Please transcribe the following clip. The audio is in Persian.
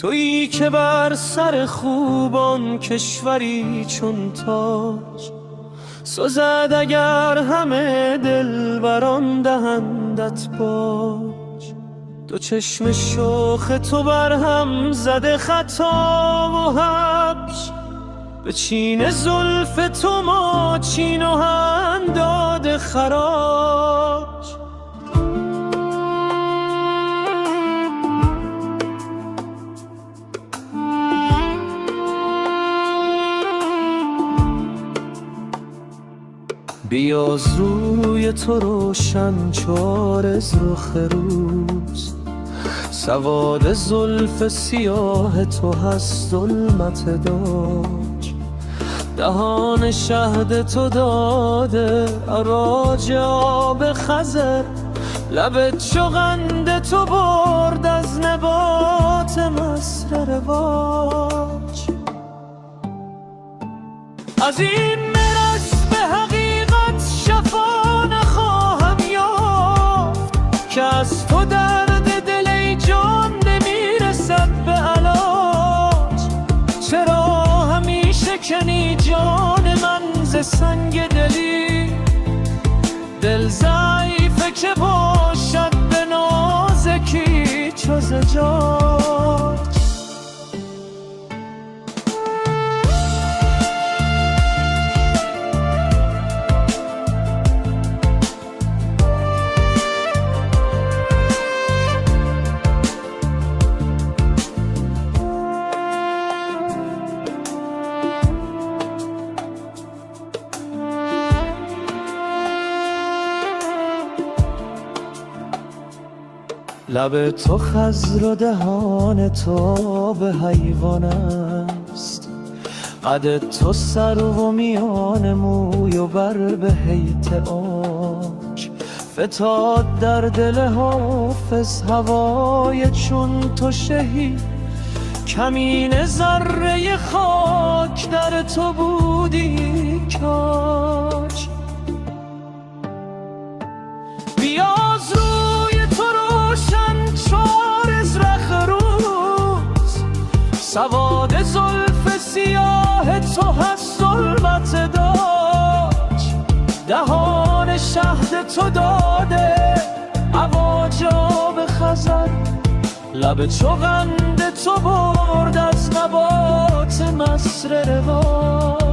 تویی که بر سر خوبان کشوری چون تاج سزد اگر همه دلبران دهندت باج. دو چشم شوخ تو بر هم زده خطا و حبش، به چین زلف تو ما چین و هم داده خراج. بیاز روی تو روشن چار رخ روز، سواد زلف سیاه تو هست ظلمت داج. دهان شهد تو داده عراج آب خضر، لبت چو قند تو برد از نبات مصر رواج. از این مرض به حقیقت شفا نخواهم یافت، که از تو درد دل ای جان نمیرسد به علاج. چرا همیشه کنی جان من ز سنگ دلی، دل ضعیفه که باشد به نازکی چو زجاج. لب تو خضر و دهان تو به حیوان است، قد تو سرو و میان موی و بر به حیط عاج. فتاد در دل حافظ هوای چون تو شهی، کمین ذره خاک در تو بودی کاج. بیاز روی تو روشن چار رخ روز، سواد زلف سیاه تو هست ظلمت داج. دهان شهد تو داده عواج آب خضر، لب چو قند تو برد از نبات مصر رواج.